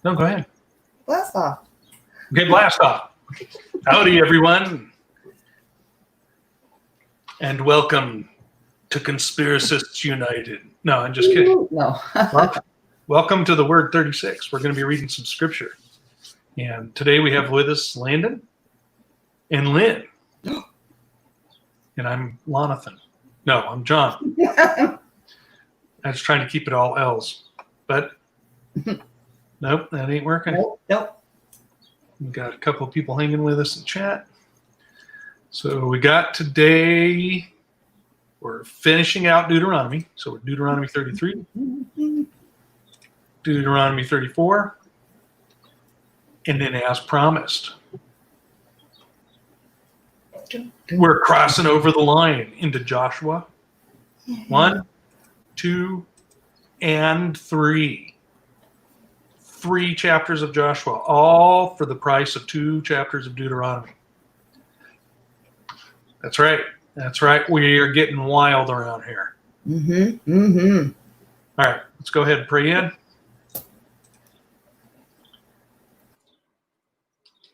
No, go ahead. Blast off. Okay, blast off. Howdy, everyone. And welcome to Conspiracists United. No, I'm just kidding. No. Welcome to the Word 36. We're going to be reading some scripture. And today we have with us Landon and Lynn. And I'm Lonathan. No, I'm John. I was trying to keep it all L's. But nope, that ain't working. Nope. We've got a couple of people hanging with us in chat. So we got today, we're finishing out Deuteronomy. So we're Deuteronomy 33, Deuteronomy 34, and then as promised, we're crossing over the line into Joshua 1, 2, and 3. 3 chapters of Joshua, all for the price of 2 chapters of Deuteronomy. That's right. That's right. We are getting wild around here. All right, let's go ahead and pray in.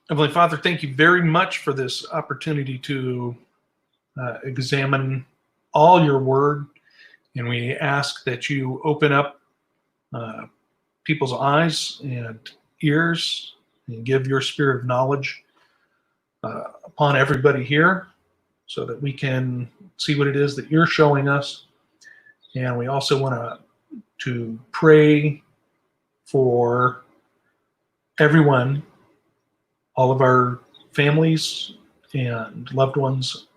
Heavenly Father, thank you very much for this opportunity to examine all your word. And we ask that you open up people's eyes and ears and give your spirit of knowledge upon everybody here so that we can see what it is that you're showing us. And we also want to pray for everyone, all of our families and loved ones,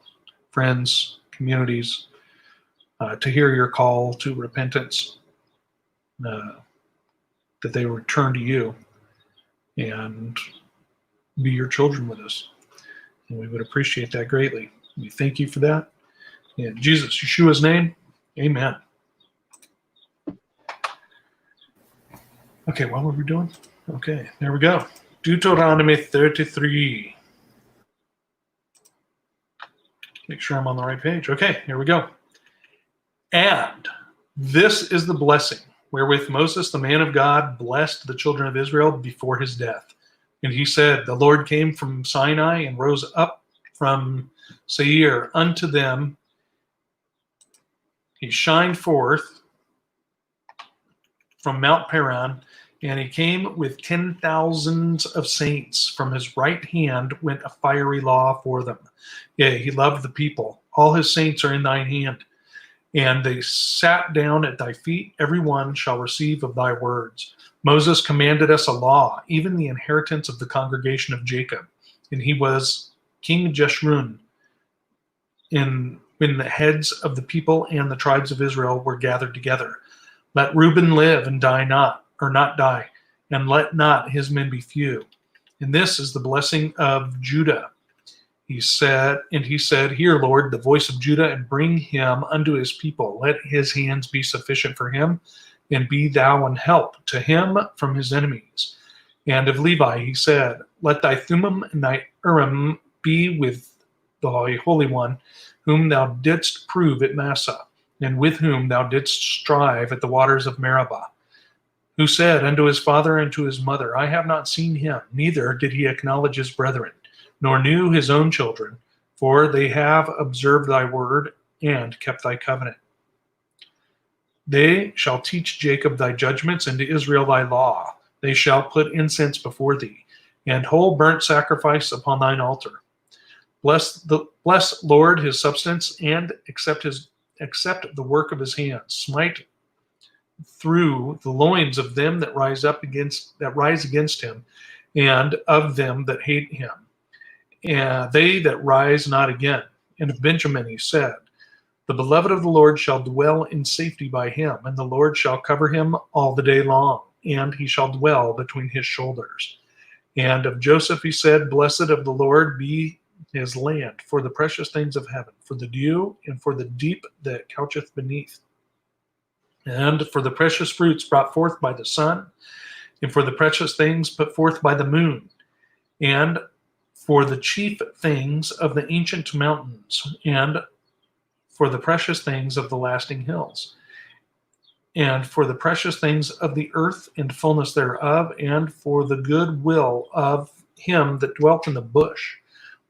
friends, communities, to hear your call to repentance, that they return to you and be your children with us. And we would appreciate that greatly. We thank you for that. In Jesus, Yeshua's name, amen. Okay, what were we doing? Okay, there we go. Deuteronomy 33. Make sure I'm on the right page. Okay, here we go. And this is the blessing wherewith Moses, the man of God, blessed the children of Israel before his death. And he said, the Lord came from Sinai and rose up from Seir unto them. He shined forth from Mount Paran, and he came with 10,000s of saints. From his right hand went a fiery law for them. Yea, he loved the people. All his saints are in thine hand. And they sat down at thy feet. Every one shall receive of thy words. Moses commanded us a law, even the inheritance of the congregation of Jacob. And he was King Jeshurun. When the heads of the people and the tribes of Israel were gathered together. Let Reuben live and die not, or not die, and let not his men be few. And this is the blessing of Judah. He said, hear, Lord, the voice of Judah, and bring him unto his people. Let his hands be sufficient for him, and be thou an help to him from his enemies. And of Levi he said, let thy Thummim and thy Urim be with the Holy One, whom thou didst prove at Massah, and with whom thou didst strive at the waters of Meribah, who said unto his father and to his mother, I have not seen him, neither did he acknowledge his brethren, nor knew his own children, for they have observed thy word and kept thy covenant. They shall teach Jacob thy judgments, and to Israel thy law. They shall put incense before thee, and whole burnt sacrifice upon thine altar. Bless, Lord, his substance, and accept the work of his hands. Smite through the loins of them that rise against him, and of them that hate him. And they that rise not again. And of Benjamin he said, the beloved of the Lord shall dwell in safety by him, and the Lord shall cover him all the day long, and he shall dwell between his shoulders. And of Joseph he said, blessed of the Lord be his land, for the precious things of heaven, for the dew, and for the deep that coucheth beneath, and for the precious fruits brought forth by the sun, and for the precious things put forth by the moon, and for the chief things of the ancient mountains, and for the precious things of the lasting hills. and for the precious things of the earth and fullness thereof, and for the good will of him that dwelt in the bush.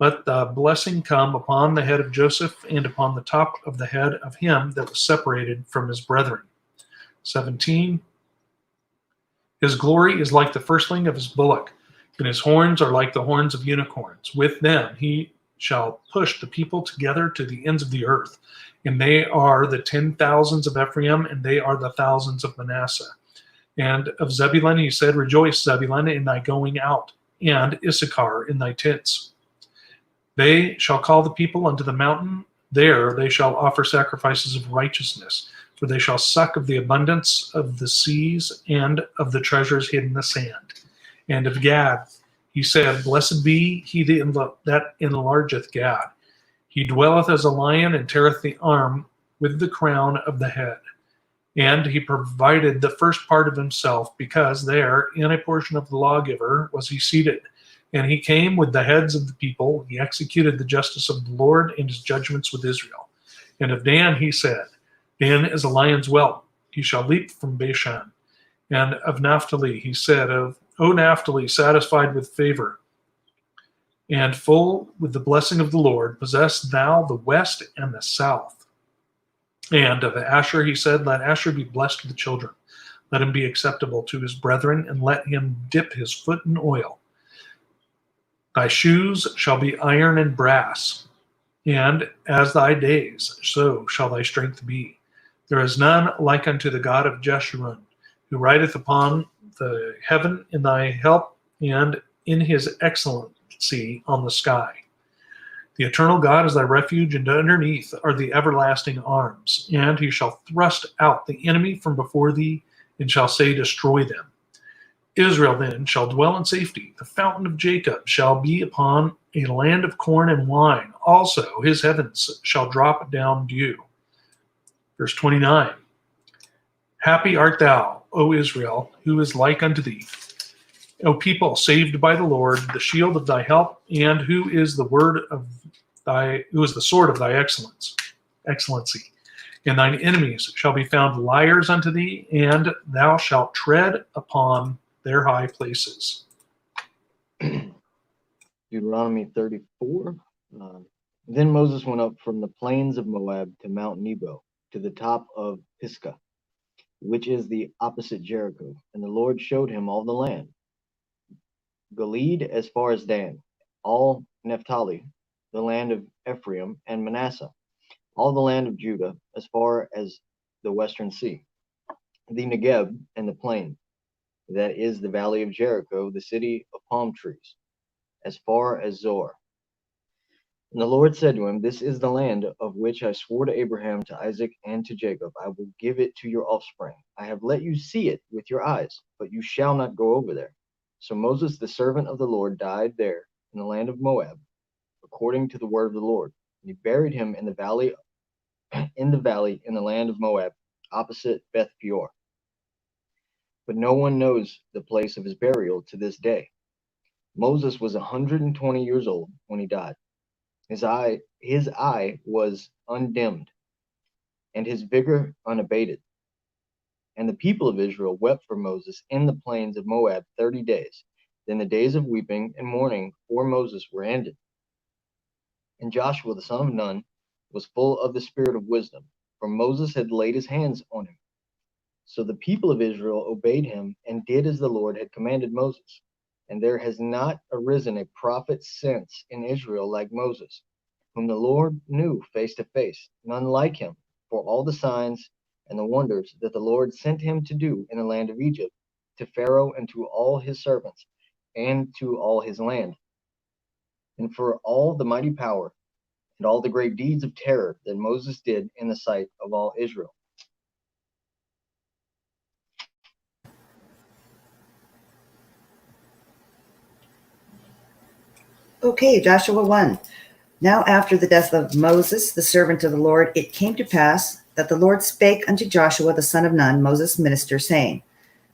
Let the blessing come upon the head of Joseph and upon the top of the head of him that was separated from his brethren. 17. His glory is like the firstling of his bullock, and his horns are like the horns of unicorns. With them he shall push the people together to the ends of the earth. And they are the 10,000s of Ephraim, and they are the thousands of Manasseh. And of Zebulun he said, Rejoice, Zebulun, in thy going out, and Issachar in thy tents. They shall call the people unto the mountain. There they shall offer sacrifices of righteousness, for they shall suck of the abundance of the seas and of the treasures hid in the sand. And of Gad he said, Blessed be he that enlargeth Gad. He dwelleth as a lion and teareth the arm with the crown of the head. And he provided the first part of himself, because there, in a portion of the lawgiver, was he seated. And he came with the heads of the people. He executed the justice of the Lord and his judgments with Israel. And of Dan he said, Dan is a lion's whelp. He shall leap from Bashan. And of Naphtali he said, O Naphtali, satisfied with favor, and full with the blessing of the Lord, possess thou the west and the south. And of Asher he said, Let Asher be blessed of the children. Let him be acceptable to his brethren, and let him dip his foot in oil. Thy shoes shall be iron and brass, and as thy days, so shall thy strength be. There is none like unto the God of Jeshurun, who rideth upon the heaven in thy help, and in his excellency on the sky. The eternal God is thy refuge, and underneath are the everlasting arms. And he shall thrust out the enemy from before thee, and shall say, Destroy them. Israel then shall dwell in safety. The fountain of Jacob shall be upon a land of corn and wine. Also his heavens shall drop down dew. Verse 29. Happy art thou, O Israel, who is like unto thee, O people saved by the Lord, the shield of thy help, and who is the sword of thy excellency. And thine enemies shall be found liars unto thee, and thou shalt tread upon their high places. Deuteronomy 34. Then Moses went up from the plains of Moab to Mount Nebo, to the top of Pisgah, which is the opposite Jericho. And the Lord showed him all the land, Gilead as far as Dan, all Naphtali, the land of Ephraim and Manasseh, all the land of Judah as far as the western sea, the Negeb and the plain, that is the valley of Jericho, the city of palm trees, as far as Zoar. And the Lord said to him, This is the land of which I swore to Abraham, to Isaac, and to Jacob. I will give it to your offspring. I have let you see it with your eyes, but you shall not go over there. So Moses, the servant of the Lord, died there in the land of Moab, according to the word of the Lord. And he buried him in the valley in the land of Moab, opposite Beth Peor. But no one knows the place of his burial to this day. Moses was 120 years old when he died. His eye was undimmed, and his vigor unabated. And the people of Israel wept for Moses in the plains of Moab 30 days. Then the days of weeping and mourning for Moses were ended. And Joshua the son of Nun was full of the spirit of wisdom, for Moses had laid his hands on him. So the people of Israel obeyed him and did as the Lord had commanded Moses. And there has not arisen a prophet since in Israel like Moses, whom the Lord knew face to face, none like him, for all the signs and the wonders that the Lord sent him to do in the land of Egypt, to Pharaoh and to all his servants, and to all his land, and for all the mighty power and all the great deeds of terror that Moses did in the sight of all Israel. Okay, Joshua 1. Now after the death of Moses, the servant of the Lord, it came to pass that the Lord spake unto Joshua the son of Nun, Moses' minister, saying,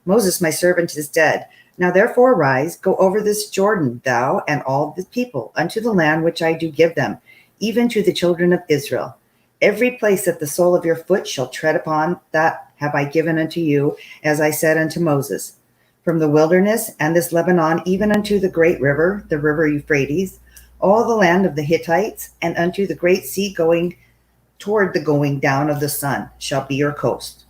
Moses, my servant, is dead. Now therefore arise, go over this Jordan, thou and all the people, unto the land which I do give them, even to the children of Israel. Every place that the sole of your foot shall tread upon, that have I given unto you, as I said unto Moses. From the wilderness and this Lebanon, even unto the great river, the river Euphrates, all the land of the Hittites, and unto the great sea going toward the going down of the sun, shall be your coast.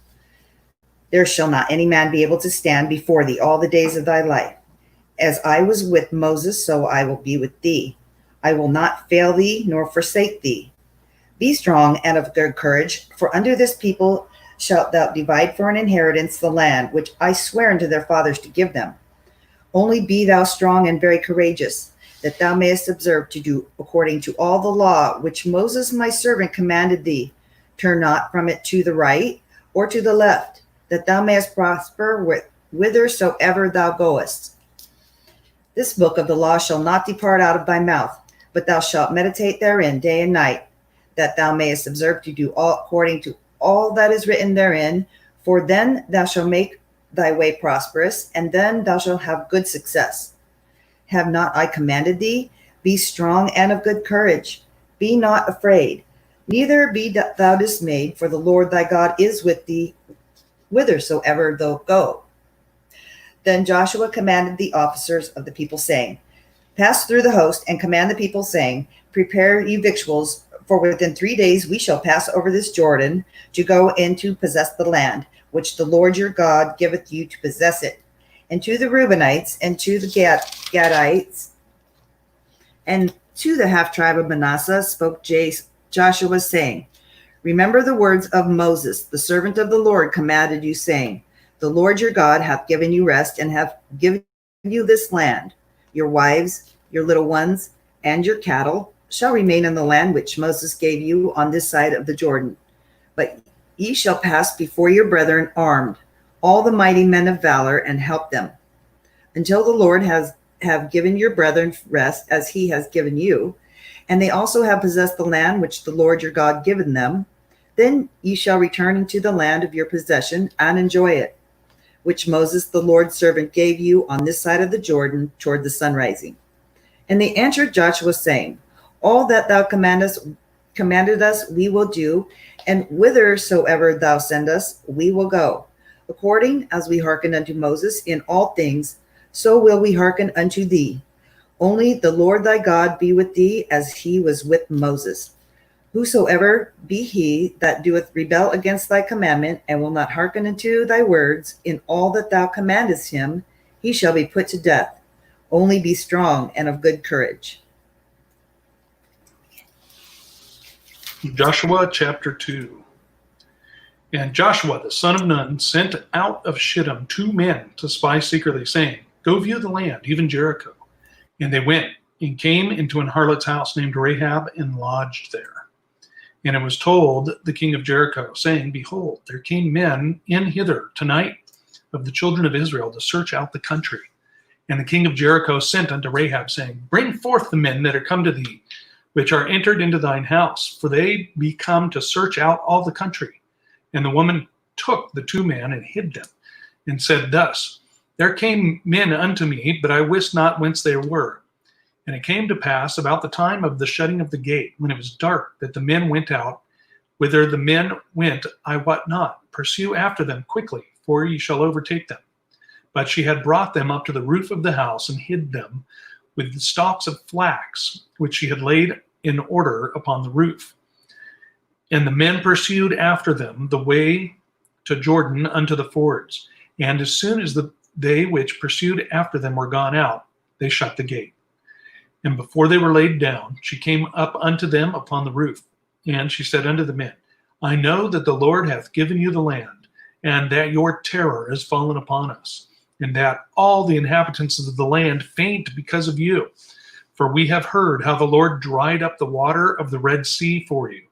There shall not any man be able to stand before thee all the days of thy life. As I was with Moses, so I will be with thee. I will not fail thee nor forsake thee. Be strong and of good courage, for unto this people shalt thou divide for an inheritance the land which I swear unto their fathers to give them. Only be thou strong and very courageous, that thou mayest observe to do according to all the law which Moses my servant commanded thee. Turn not from it to the right or to the left, that thou mayest prosper whithersoever thou goest. This book of the law shall not depart out of thy mouth, but thou shalt meditate therein day and night, that thou mayest observe to do all according to all that is written therein, for then thou shalt make thy way prosperous, and then thou shalt have good success. Have not I commanded thee? Be strong and of good courage. Be not afraid, neither be thou dismayed, for the Lord thy God is with thee whithersoever thou go. Then Joshua commanded the officers of the people, saying, Pass through the host, and command the people, saying, Prepare ye victuals, for within 3 days we shall pass over this Jordan to go in to possess the land, which the Lord your God giveth you to possess it. And to the Reubenites, and to the Gadites, and to the half tribe of Manasseh spoke Joshua, saying, Remember the words of Moses, the servant of the Lord, commanded you, saying, The Lord your God hath given you rest, and hath given you this land. Your wives, your little ones, and your cattle shall remain in the land which Moses gave you on this side of the Jordan. But ye shall pass before your brethren armed, all the mighty men of valor, and help them, until the Lord have given your brethren rest, as he has given you, and they also have possessed the land which the Lord your God given them. Then ye shall return into the land of your possession, and enjoy it, which Moses the Lord's servant gave you on this side of the Jordan toward the sun rising. And they answered Joshua, saying, All that thou commanded us we will do, and whithersoever thou send us we will go. According as we hearken unto Moses in all things, so will we hearken unto thee. Only the Lord thy God be with thee, as he was with Moses. Whosoever be he that doeth rebel against thy commandment, and will not hearken unto thy words in all that thou commandest him, he shall be put to death. Only be strong and of good courage. Joshua chapter 2. And Joshua the son of Nun sent out of Shittim 2 men to spy secretly, saying, Go view the land, even Jericho. And they went and came into an harlot's house named Rahab, and lodged there. And it was told the king of Jericho, saying, Behold, there came men in hither tonight of the children of Israel to search out the country. And the king of Jericho sent unto Rahab, saying, Bring forth the men that are come to thee, which are entered into thine house, for they be come to search out all the country. And the woman took the 2 men and hid them, and said thus, There came men unto me, but I wist not whence they were. And it came to pass about the time of the shutting of the gate, when it was dark, that the men went out. Whither the men went, I wot not. Pursue after them quickly, for ye shall overtake them. But she had brought them up to the roof of the house, and hid them with the stalks of flax, which she had laid in order upon the roof. And the men pursued after them the way to Jordan unto the fords. And as soon as they which pursued after them were gone out, they shut the gate. And before they were laid down, she came up unto them upon the roof. And she said unto the men, I know that the Lord hath given you the land, and that your terror is fallen upon us, and that all the inhabitants of the land faint because of you. For we have heard how the Lord dried up the water of the Red Sea for you,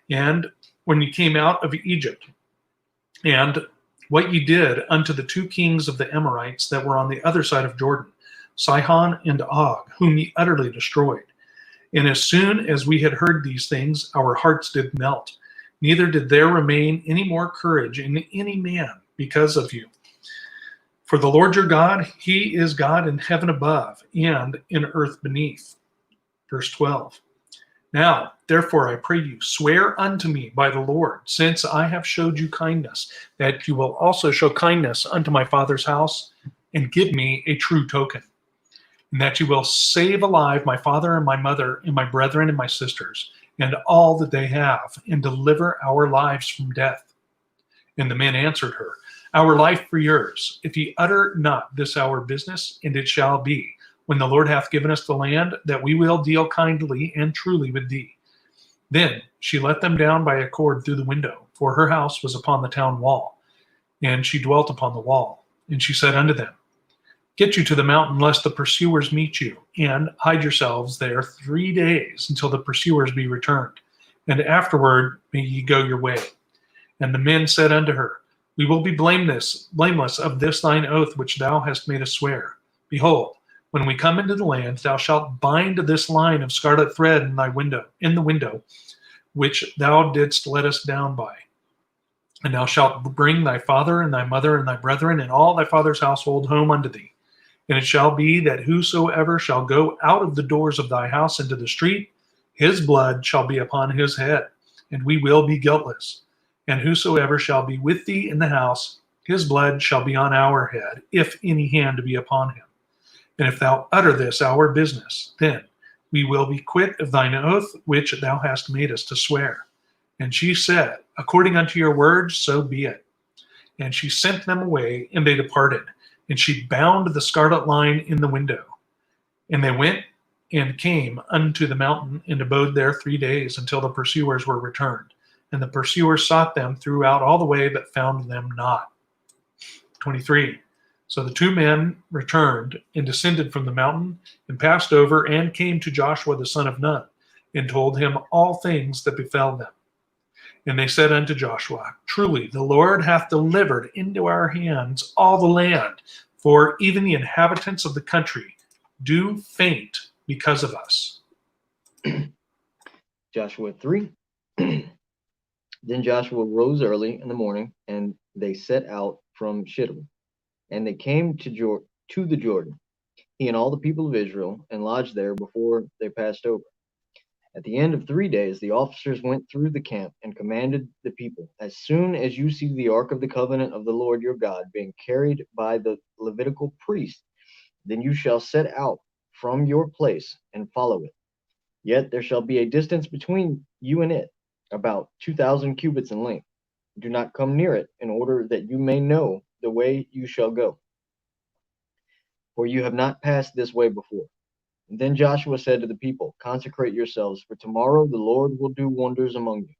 and when you came out of Egypt, and what ye did unto the 2 kings of the Amorites that were on the other side of Jordan, Sihon and Og, whom ye utterly destroyed. And as soon as we had heard these things, our hearts did melt. Neither did there remain any more courage in any man because of you. For the Lord your God, he is God in heaven above and in earth beneath. Verse 12. Now, therefore, I pray you, swear unto me by the Lord, since I have showed you kindness, that you will also show kindness unto my father's house, and give me a true token, and that you will save alive my father and my mother and my brethren and my sisters, and all that they have, and deliver our lives from death. And the men answered her, Our life for yours, if ye utter not this our business, and it shall be, when the Lord hath given us the land, that we will deal kindly and truly with thee. Then she let them down by a cord through the window, for her house was upon the town wall, and she dwelt upon the wall. And she said unto them, Get you to the mountain, lest the pursuers meet you, and hide yourselves there 3 days until the pursuers be returned, and afterward may ye go your way. And the men said unto her, We will be blameless of this thine oath which thou hast made us swear. Behold, when we come into the land, thou shalt bind this line of scarlet thread in the window, which thou didst let us down by. And thou shalt bring thy father and thy mother and thy brethren and all thy father's household home unto thee. And it shall be that whosoever shall go out of the doors of thy house into the street, his blood shall be upon his head, and we will be guiltless. And whosoever shall be with thee in the house, his blood shall be on our head, if any hand be upon him. And if thou utter this our business, then we will be quit of thine oath which thou hast made us to swear. And she said, According unto your words, so be it. And she sent them away, and they departed. And she bound the scarlet line in the window. And they went and came unto the mountain, and abode there 3 days, until the pursuers were returned. And the pursuers sought them throughout all the way, but found them not. 23. So the 2 men returned and descended from the mountain, and passed over, and came to Joshua the son of Nun, and told him all things that befell them. And they said unto Joshua, Truly the Lord hath delivered into our hands all the land, for even the inhabitants of the country do faint because of us. Joshua 3. Then Joshua rose early in the morning, and they set out from Shittim. And they came to the Jordan, he and all the people of Israel, and lodged there before they passed over. At the end of 3 days, the officers went through the camp and commanded the people, As soon as you see the ark of the covenant of the Lord your God being carried by the Levitical priest, then you shall set out from your place and follow it. Yet there shall be a distance between you and it, about 2,000 cubits in length. Do not come near it, in order that you may know the way you shall go, for you have not passed this way before. And then Joshua said to the people, Consecrate yourselves, for tomorrow the Lord will do wonders among you.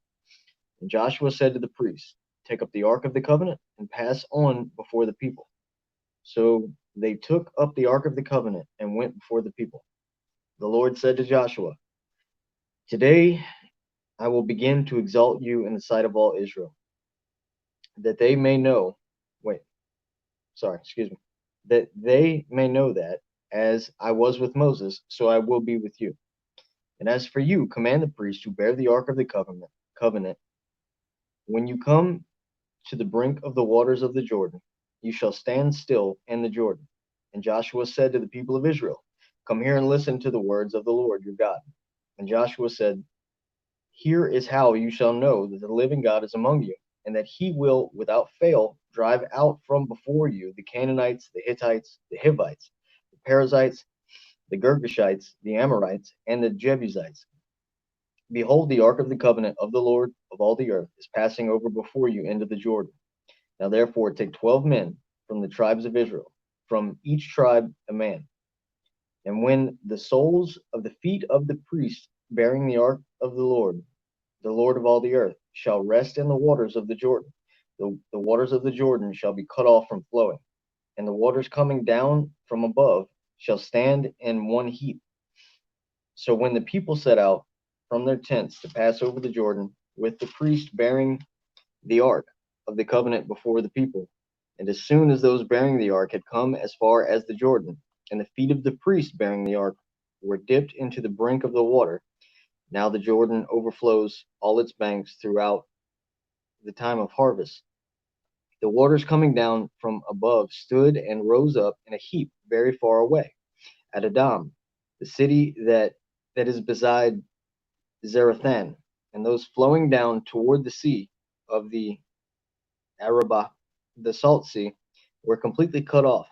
And Joshua said to the priests, Take up the ark of the covenant and pass on before the people. So they took up the ark of the covenant and went before the people. The Lord said to Joshua, Today I will begin to exalt you in the sight of all Israel, that they may know, that they may know that, as I was with Moses, so I will be with you. And as for you, command the priests who bear the ark of the covenant, when you come to the brink of the waters of the Jordan, you shall stand still in the Jordan. And Joshua said to the people of Israel, Come here and listen to the words of the Lord your God. And Joshua said, Here is how you shall know that the living God is among you, and that he will without fail drive out from before you the Canaanites, the Hittites, the Hivites, the Perizzites, the Girgashites, the Amorites, and the Jebusites. Behold, the ark of the covenant of the Lord of all the earth is passing over before you into the Jordan. Now therefore take 12 men from the tribes of Israel, from each tribe a man. And when the soles of the feet of the priests bearing the ark of the Lord of all the earth, shall rest in the waters of the Jordan, the waters of the Jordan shall be cut off from flowing, and the waters coming down from above shall stand in one heap. So when the people set out from their tents to pass over the Jordan, with the priest bearing the ark of the covenant before the people, and as soon as those bearing the ark had come as far as the Jordan, and the feet of the priest bearing the ark were dipped into the brink of the water, now the Jordan overflows all its banks throughout the time of harvest. The waters coming down from above stood and rose up in a heap very far away, at Adam, the city that is beside Zarethan, and those flowing down toward the sea of the Arabah, the Salt Sea, were completely cut off,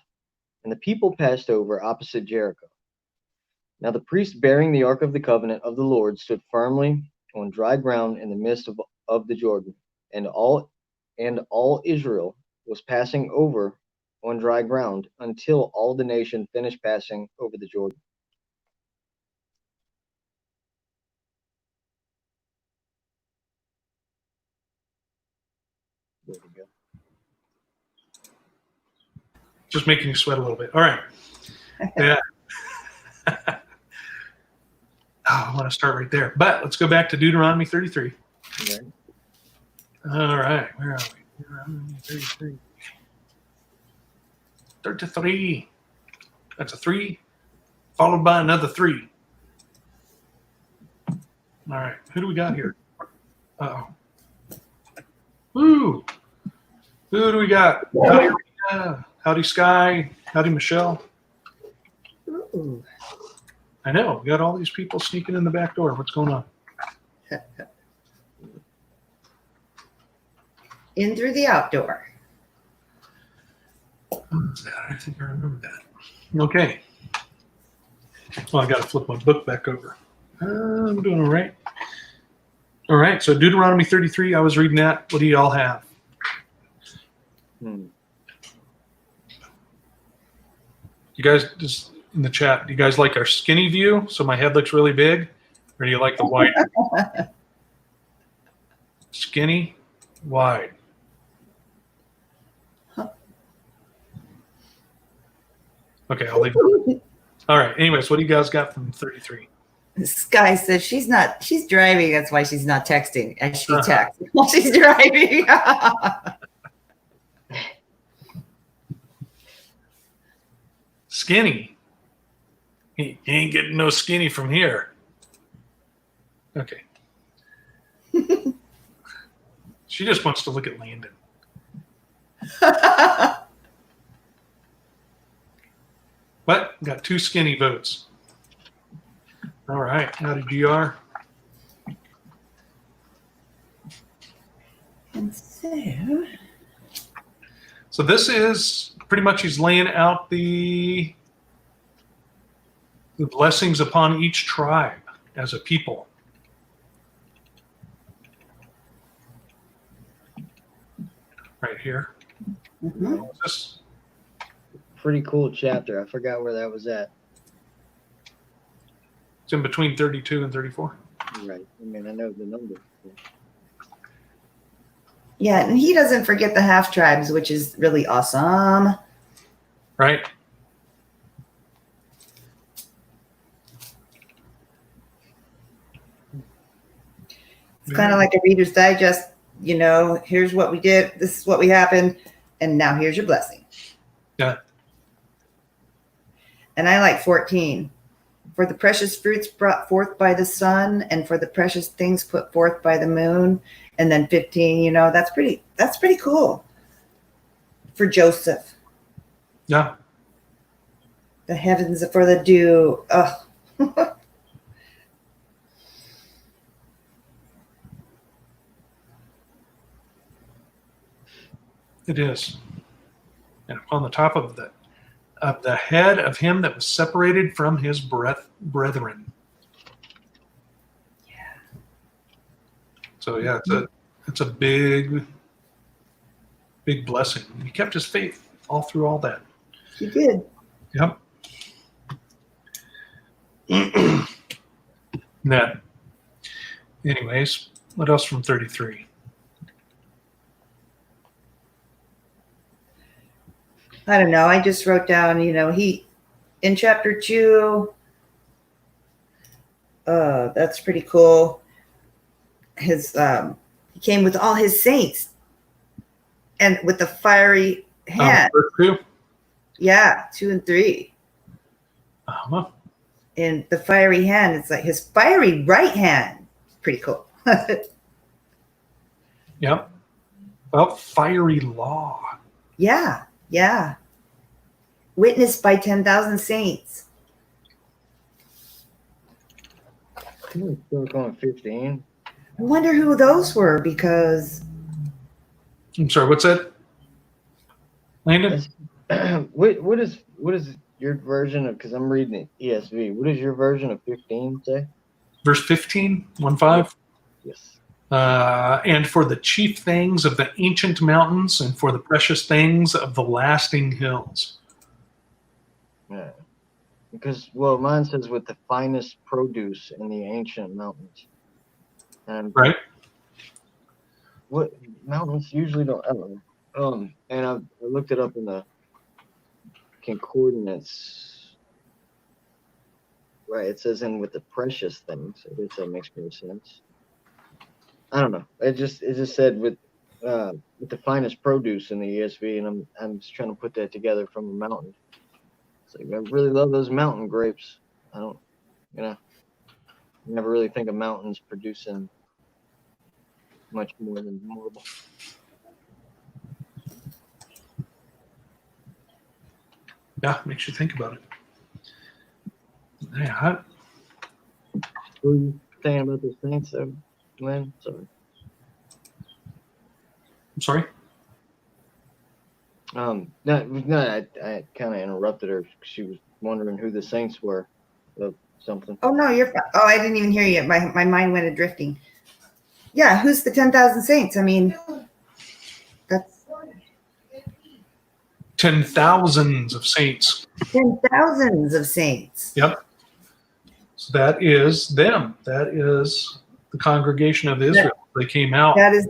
and the people passed over opposite Jericho. Now the priest bearing the Ark of the Covenant of the Lord stood firmly on dry ground in the midst of the Jordan, and all Israel was passing over on dry ground until all the nation finished passing over the Jordan. There we go. Just making you sweat a little bit. All right. Yeah. I want to start right there. But let's go back to Deuteronomy 33. Right. All right. Where are we? Deuteronomy 33. 33. That's a 3, followed by another 3. All right. Who do we got here? Uh-oh. Woo! Who do we got? Howdy, Rita. Howdy, Sky. Howdy, Michelle. Ooh. I know. We got all these people sneaking in the back door. What's going on? In through the outdoor. What's that? I think I remember that. Okay. Well, I got to flip my book back over. I'm doing all right. All right. So Deuteronomy 33, I was reading that. What do you all have? Hmm. You guys, just in the chat, do you guys like our skinny view? So my head looks really big? Or do you like the wide? Skinny, wide. Okay, I'll leave it. All right. Anyways, what do you guys got from 33? Sky says she's driving. That's why she's not texting as she texts while she's driving. Skinny. You ain't getting no skinny from here. Okay. She just wants to look at Landon. But got 2 skinny votes. All right. Howdy, GR. And So this is pretty much he's laying out the blessings upon each tribe as a people. Right here. Mhm. Pretty cool chapter. I forgot where that was at. It's in between 32 and 34. Right. I mean, I know the number. Yeah, and he doesn't forget the half tribes, which is really awesome. Right? It's kind of like a Reader's Digest. You know, here's what we did. This is what we happened, and now here's your blessing. Yeah. And I like 14. For the precious fruits brought forth by the sun, and for the precious things put forth by the moon. And then 15, you know, that's pretty cool for Joseph. Yeah. The heavens for the dew. Oh. It is. And upon the top of the head of him that was separated from his brethren. Yeah. So yeah, it's a big blessing. He kept his faith all through all that. He did. Yep. That. Anyways, what else from 33? I don't know. I just wrote down, you know, he in chapter 2. That's pretty cool. His he came with all his saints and with the fiery hand. Verse 2? Yeah, 2 and 3. Uh-huh. And the fiery hand, it's like his fiery right hand. Pretty cool. Yep. Well, fiery law. Yeah. Witnessed by 10,000 saints. I'm gonna start going 15. I wonder who those were because I'm sorry, what's that? Landon? That's, what is your version of? Because I'm reading it ESV. What does your version of 15 say? Verse 15, 1-5. Yes. And for the chief things of the ancient mountains and for the precious things of the lasting hills. Yeah. Because mine says with the finest produce in the ancient mountains. And Right? what mountains usually don't. I don't know. And I looked it up in the concordance. Right, it says in with the precious things. I guess that makes more sense. I don't know. It just said with the finest produce in the ESV, and I'm just trying to put that together from a mountain. It's like I really love those mountain grapes. I don't, I never really think of mountains producing much more than marble. Yeah, makes you think about it. Yeah, What were you saying about the saints, though, Glenn? Sorry. I'm sorry. No, I kind of interrupted her. She was wondering who the saints were, of something. oh no, you're fine. Oh, I didn't even hear you. My mind went adrifting. Yeah, who's the 10,000 saints? I mean, that's 10,000s of saints. 10,000s of saints. Yep. So that is them. That is the congregation of Israel. They came out. That is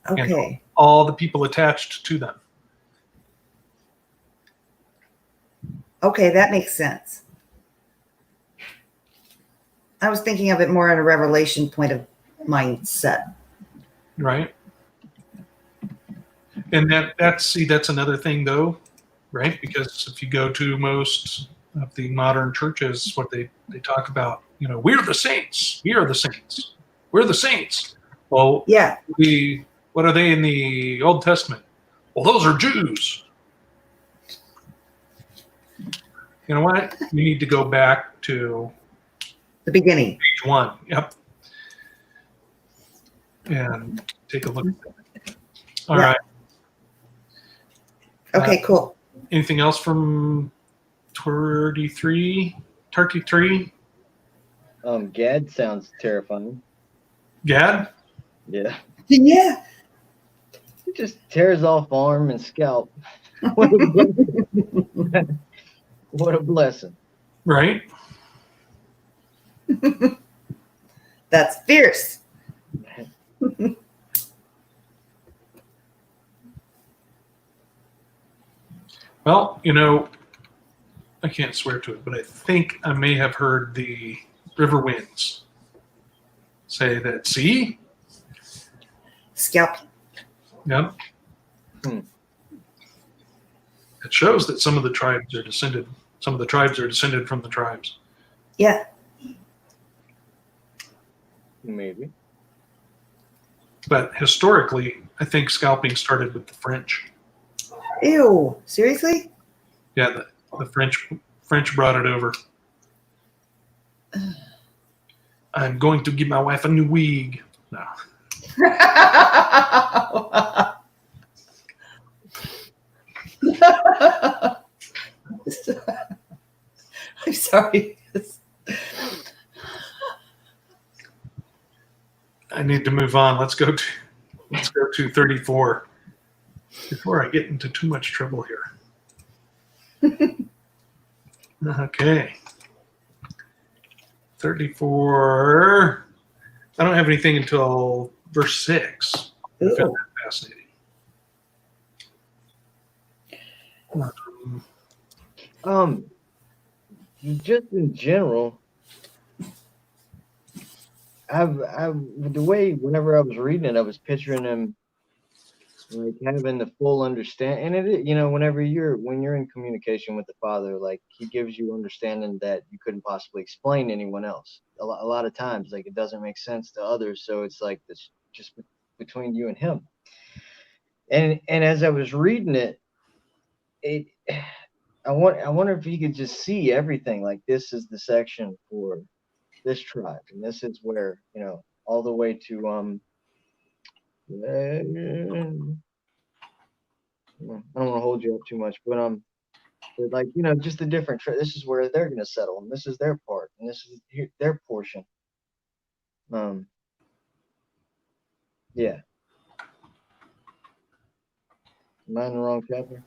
and okay. all the people attached to them. Okay, that makes sense. I was thinking of it more in a revelation point of mindset. Right. And that's another thing though, right? Because if you go to most of the modern churches, what they talk about, we're the saints. We are the saints. We're the saints. Well, Yeah. what are they in the Old Testament? Well, those are Jews. You know what? We need to go back to The beginning. page 1. Yep. And take a look at that. All right. Okay, cool. Anything else from 33? 33? Gad sounds terrifying. Gad? Yeah. Yeah. He just tears off arm and scalp. What a blessing. What a blessing. Right? That's fierce. Well, I can't swear to it, but I think I may have heard the river winds say that, see? Scalp. Yep. Hmm. It shows that some of the tribes are descended from the tribes. Yeah. Maybe. But historically, I think scalping started with the French. Ew. Seriously? Yeah, the French brought it over. I'm going to give my wife a new wig. No. I'm sorry. I need to move on. Let's go to 34 before I get into too much trouble here. Okay. 34. I don't have anything until verse 6. I found that fascinating. Just in general, the way whenever I was reading it, I was picturing him like having the full understand, and whenever when you're in communication with the Father, like he gives you understanding that you couldn't possibly explain to anyone else. A lot of times, like it doesn't make sense to others, so it's like this just between you and him. And as I was reading it, I wonder if you could just see everything. Like this is the section for tribe, and this is where, all the way to I don't want to hold you up too much, but like, just the different this is where they're gonna settle, and this is their part, and this is their portion. Yeah. Am I in the wrong chapter?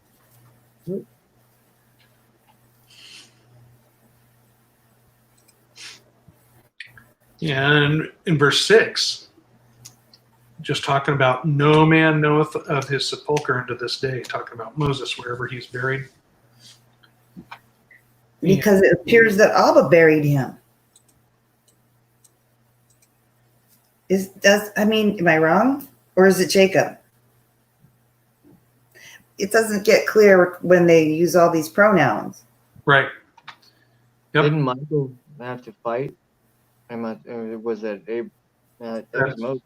And in verse 6, just talking about no man knoweth of his sepulchre unto this day, talking about Moses, wherever he's buried. Because it appears that Abba buried him. Am I wrong? Or is it Jacob? It doesn't get clear when they use all these pronouns. Right. Yep. Didn't Michael have to fight? Was that Abe? That was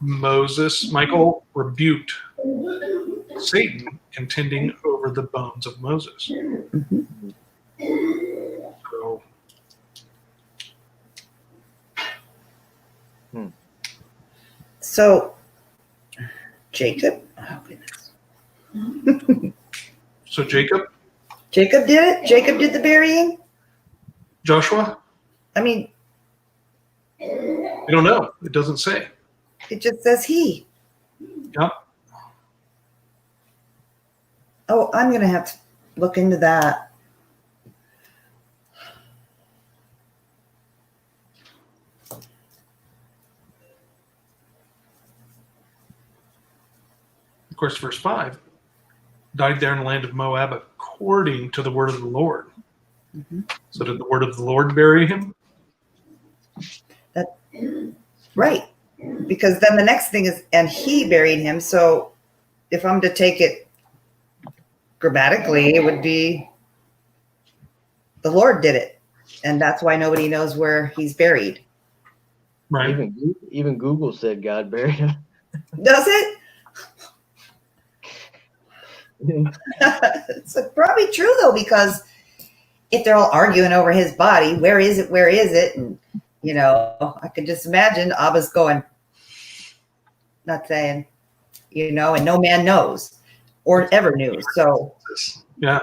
Moses. Michael rebuked Satan contending over the bones of Moses. Mm-hmm. So, Jacob? Oh, goodness. So Jacob Jacob did it? Jacob did the burying? Joshua? I mean, I don't know. It doesn't say. it just says he. Yep. Oh, I'm going to have to look into that. Of course, verse 5, died there in the land of Moab according to the word of the Lord. Mm-hmm. So did the word of the Lord bury him? Right. Because then the next thing is, and he buried him. So if I'm to take it grammatically, it would be the Lord did it. And that's why nobody knows where he's buried. Right. Even Google said God buried him. Does it? It's probably true, though, because if they're all arguing over his body, where is it? Where is it? And, I could just imagine Abba's going, not saying, and no man knows or ever knew. So, yeah.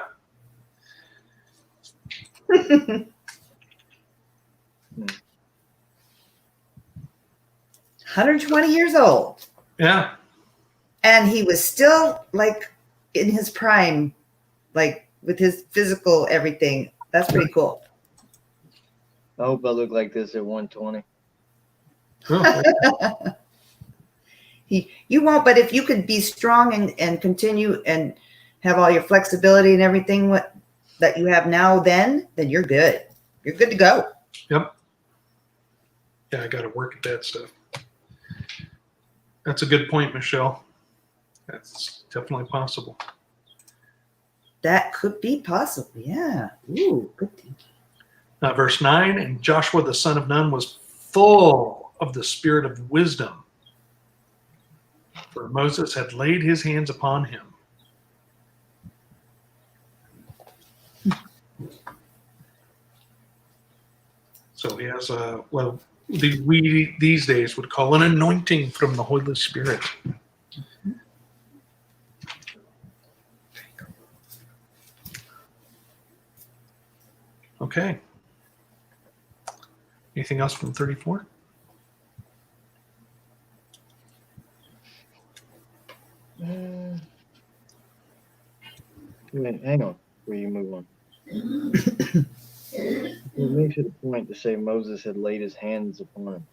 120 years old. Yeah. And he was still like in his prime, like with his physical everything. That's pretty cool. I hope I look like this at 120. You won't, but if you could be strong and continue and have all your flexibility and everything that you have now, then you're good. You're good to go. Yep. Yeah, I got to work at that stuff. That's a good point, Michelle. That's definitely possible. That could be possible. Yeah. Ooh, good thinking. Verse 9, and Joshua the son of Nun was full of the spirit of wisdom, for Moses had laid his hands upon him. So he has we these days would call an anointing from the Holy Spirit. Okay. Anything else from 34? Hang on before you move on. It makes it a point to say Moses had laid his hands upon him.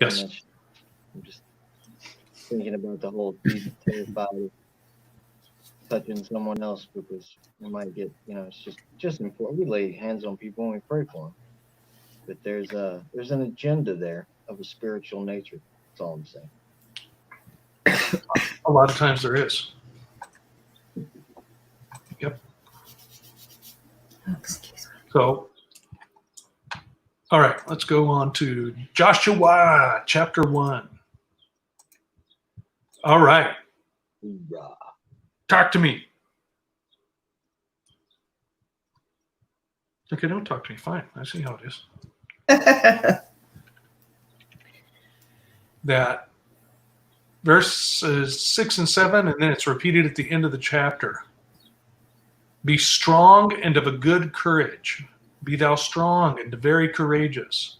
Yes. I'm just thinking about the whole being terrified of touching someone else because we might get, it's just important. We lay hands on people and we pray for them. But there's an agenda there of a spiritual nature. That's all I'm saying. A lot of times there is. Yep. Oh, excuse me. So, all right, let's go on to Joshua chapter 1. All right. Hoorah. Talk to me. Okay, don't talk to me. Fine. I see how it is. that verses 6 and 7, and then it's repeated at the end of the chapter. Be strong and of a good courage. Be thou strong and very courageous.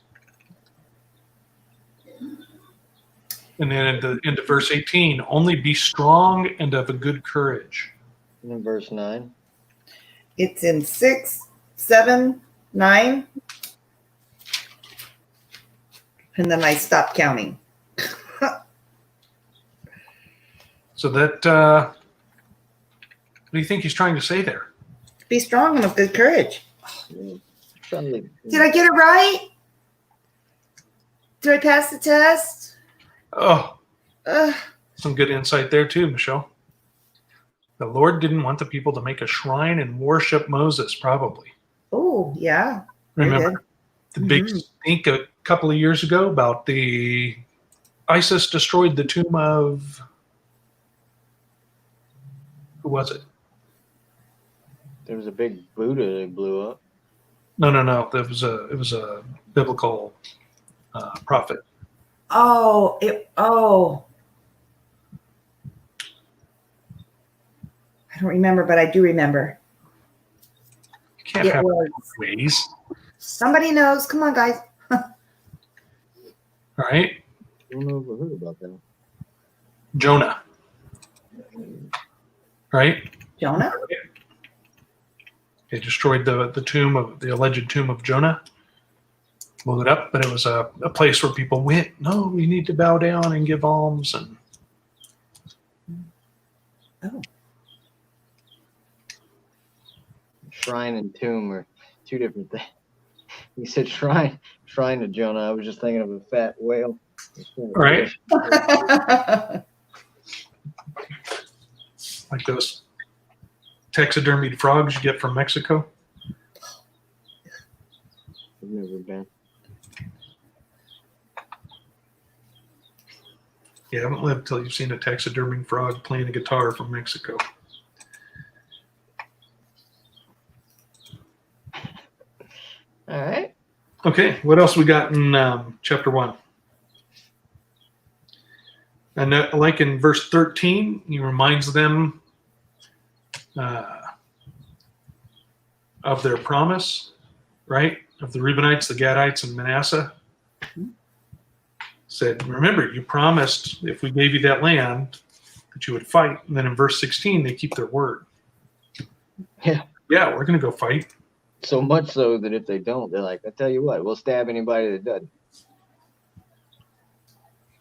And then at the end of verse 18, only be strong and of a good courage. And in verse 9. It's in 6, 7, 9. And then I stopped counting. So that, what do you think he's trying to say there? Be strong and of good courage. Suddenly, Did I get it right? Did I pass the test? Oh, Ugh. some good insight there too, Michelle. The Lord didn't want the people to make a shrine and worship Moses, probably. Oh, yeah. Very Remember good. the big stink a couple of years ago about the ISIS destroyed the tomb of, who was it? there was a big Buddha that blew up. No. It was a biblical prophet. Oh, I don't remember, but I do remember. You can't It have was. ways, Somebody knows. Come on, guys. right? I don't know if I heard about that. Jonah, right? Jonah? They destroyed the tomb of the alleged tomb of Jonah, blew it up, but it was a place where people went. No, we need to bow down and give alms, and Oh. Shrine and tomb are two different things. You said shrine to Jonah. I was just thinking of a fat whale. right, like those taxidermied frogs you get from Mexico. I've never been. You haven't lived till you've seen a taxidermied frog playing a guitar from Mexico. All right. Okay, what else we got in chapter 1? And like in verse 13, he reminds them of their promise, right? Of the Reubenites, the Gadites, and Manasseh. Said, remember, you promised if we gave you that land that you would fight. And then in verse 16, they keep their word. Yeah. Yeah, we're going to go fight. So much so that if they don't, they're like, I tell you what, we'll stab anybody that doesn't.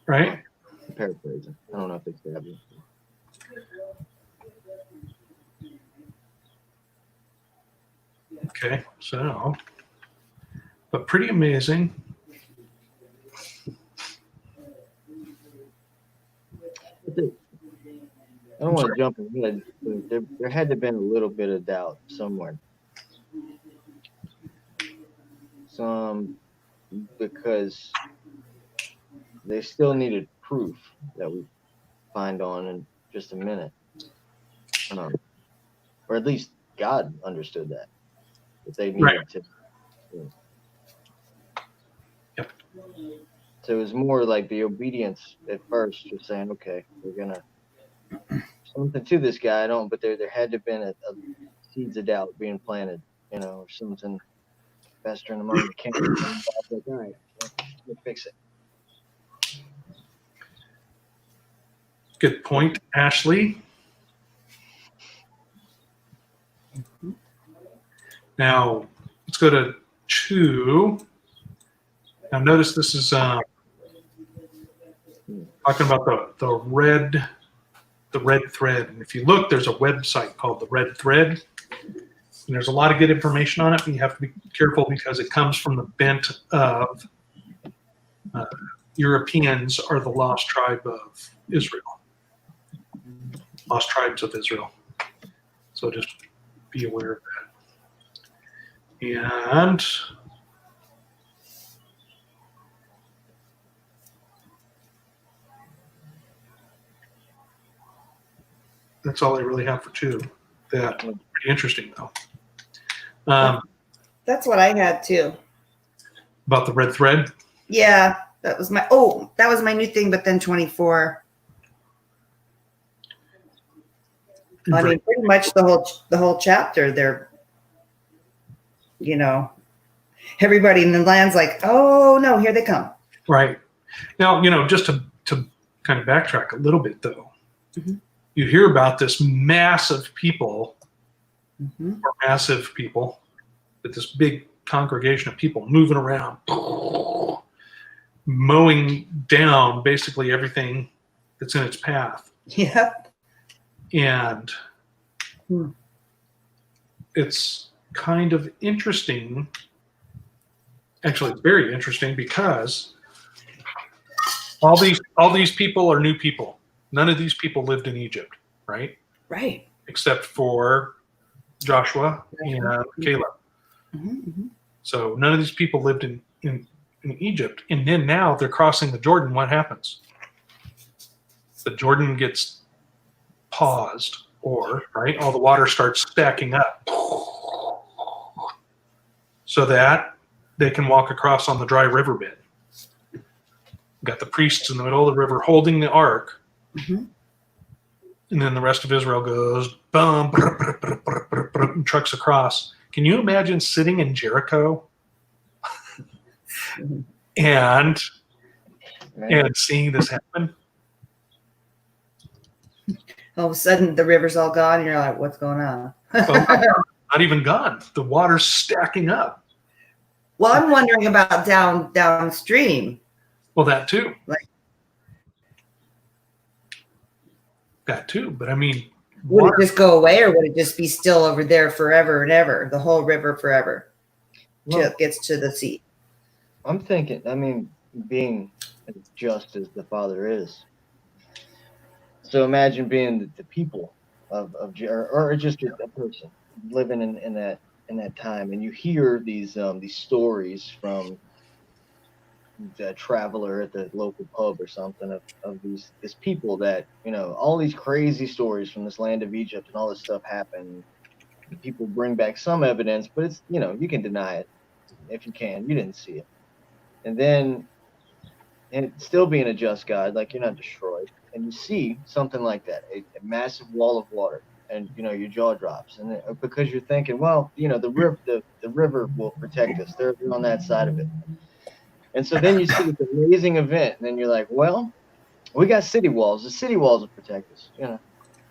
Right? I'm paraphrasing. I don't know if they stabbed you. Okay, so, but pretty amazing. I don't want to jump ahead, but there had to have been a little bit of doubt somewhere. Because they still needed proof that we find on in just a minute. Or at least God understood that they needed to. Yep. So it was more like the obedience at first, just saying, okay, we're gonna something to this guy. But there had to have been a seeds of doubt being planted, or something festering among the camp. Like, all right, we'll fix it. Good point, Ashley. Now, let's go to 2. Now, notice this is talking about the red thread. And if you look, there's a website called the Red Thread. And there's a lot of good information on it, but you have to be careful because it comes from the bent of Europeans are the lost tribe of Israel. Lost tribes of Israel. So just be aware of that. And that's all I really have for 2. That pretty interesting though. That's what I had too. About the red thread? Yeah, that was my new thing, but then 24. I mean, pretty much the whole chapter. They're, everybody in the land's like, oh no, here they come. Right. Now, just to kind of backtrack a little bit, though, Mm-hmm. you hear about this massive people, Mm-hmm. or massive people, but this big congregation of people moving around, mowing down basically everything that's in its path. Yep. And it's kind of interesting. Actually, it's very interesting because all these people are new people. None of these people lived in Egypt, right? Right. Except for Joshua and Caleb. Mm-hmm. So none of these people lived in Egypt. And then now they're crossing the Jordan. What happens? The Jordan gets paused, or all the water starts stacking up so that they can walk across on the dry riverbed. Got the priests in the middle of the river holding the ark. Mm-hmm. And then the rest of Israel goes, bum, brr, brr, brr, brr, brr, brr, and trucks across. Can you imagine sitting in Jericho and seeing this happen? All of a sudden, the river's all gone, and you're like, what's going on? Not even gone. The water's stacking up. Well, I'm wondering about downstream. Well, that too. Like, that too. But I mean, would it just go away, or would it just be still over there forever and ever, the whole river forever, till it gets to the sea? I'm thinking, being as just as the Father is. So imagine being the people of or just a person living in that time, and you hear these stories from the traveler at the local pub or something of these people that, all these crazy stories from this land of Egypt and all this stuff happened. People bring back some evidence, but it's, you can deny it if you can. You didn't see it. And then, and still being a just God, like you're not destroyed, and you see something like that, a massive wall of water, and your jaw drops, and because you're thinking, well, the river will protect us. They're on that side of it. And so then you see this amazing event, and then you're like, well, we got city walls. The city walls will protect us, and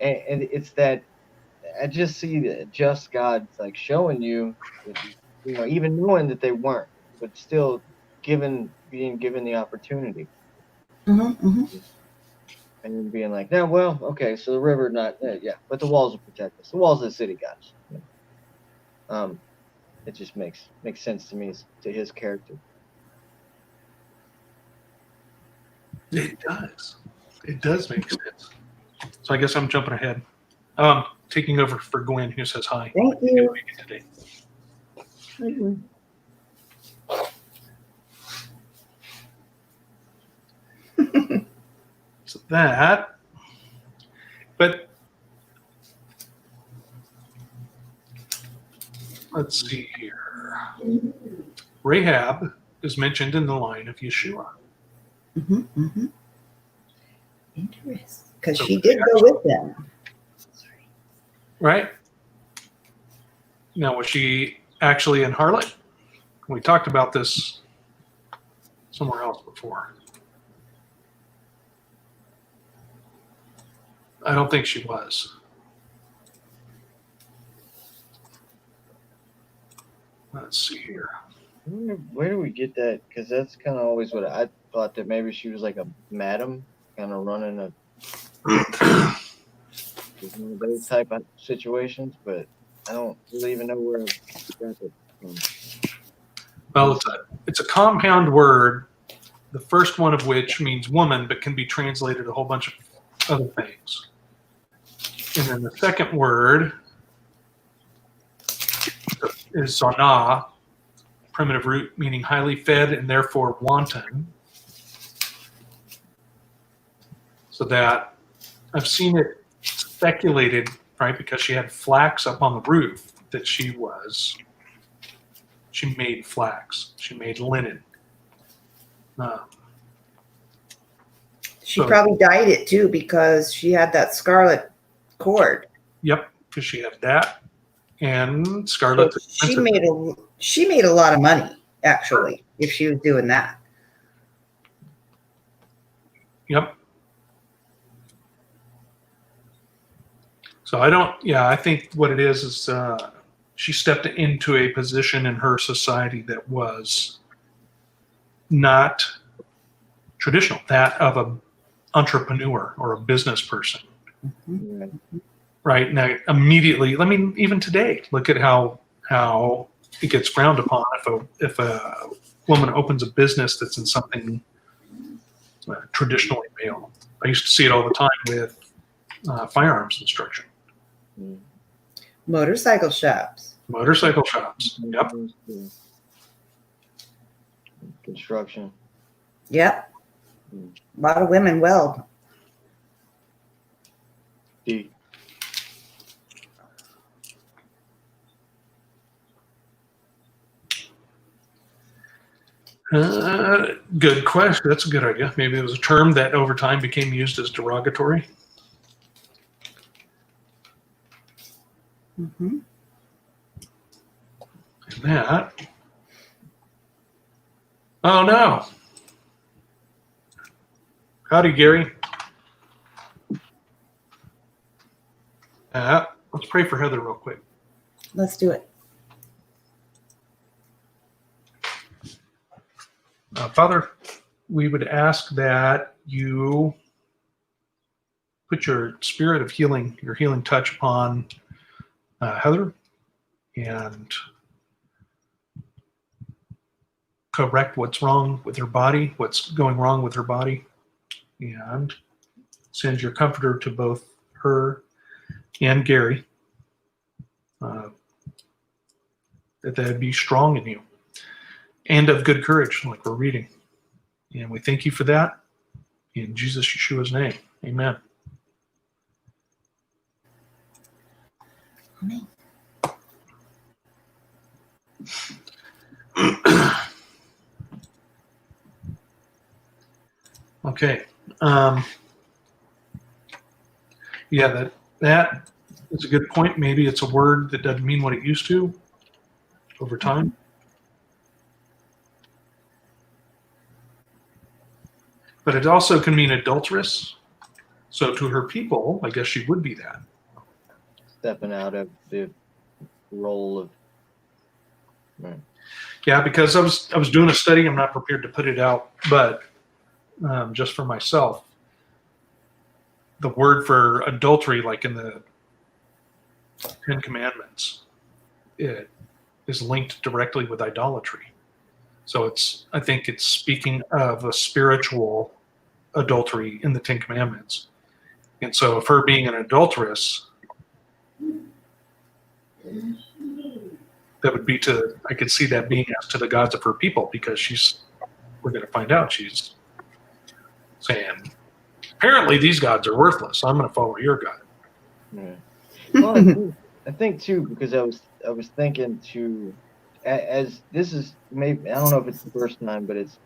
it's that I just see that just God like showing you, that, even knowing that they weren't, but still being given the opportunity. Mm-hmm, mm-hmm. And then being like, no, well, okay, so the river but the walls will protect us. The walls of the city got us. It just makes sense to me, to his character. It does. It does make sense. So I guess I'm jumping ahead. Taking over for Gwen, who says hi. Thank you. Today. So that, but let's see here. Rahab is mentioned in the line of Yeshua. Mm-hmm, mm-hmm. Interesting, because So she did go with them. Right? Now, was she actually in harlot? We talked about this somewhere else before. I don't think she was. Let's see here. Where do we get that? Because that's kind of always what I thought, that maybe she was like a madam, kind of running those type of situations, but I don't really even know where I got it from. Well, it's a compound word, the first one of which means woman, but can be translated a whole bunch of other things. And then the second word is zonah, primitive root meaning highly fed and therefore wanton. So that I've seen it speculated, right, because she had flax up on the roof, that she made flax, she made linen, Uh, She So- probably dyed it too because she had that scarlet cord. yep, because she had that and Scarlet. So she made a lot of money actually if she was doing that. Yep. So I think what it is she stepped into a position in her society that was not traditional, that of an entrepreneur or a business person. Right. Right now, immediately, I mean, even today, look at how it gets frowned upon if a woman opens a business that's in something traditionally male. I used to see it all the time with firearms instruction, Mm. Motorcycle shops. motorcycle shops. Yep. Construction. Yep. A lot of women weld. D. Good question. That's a good idea. Maybe it was a term that over time became used as derogatory. Mm-hmm. And that. Oh no. Howdy, Gary. Let's pray for Heather real quick. Let's do it. Father, we would ask that you put your spirit of healing, your healing touch upon Heather and correct what's wrong with her body, what's going wrong with her body, and send your comforter to both her and Gary, that they'd be strong in you and of good courage, like we're reading. And we thank you for that. In Jesus Yeshua's name, amen. Okay. Yeah, that is a good point. Maybe it's a word that doesn't mean what it used to over time. But it also can mean adulteress. So to her people, I guess she would be that. Stepping out of the role of. Right. Yeah, because I was doing a study. I'm not prepared to put it out, but just for myself, the word for adultery, like in the Ten Commandments, it is linked directly with idolatry. So I think it's speaking of a spiritual adultery in the Ten Commandments. And so if her being an adulteress, that would be I could see that being as to the gods of her people, because we're going to find out she's saying, apparently these gods are worthless. I'm going to follow your God. Yeah. Well, I think too, because I was thinking to, as this is maybe, I don't know if it's the first time, but it's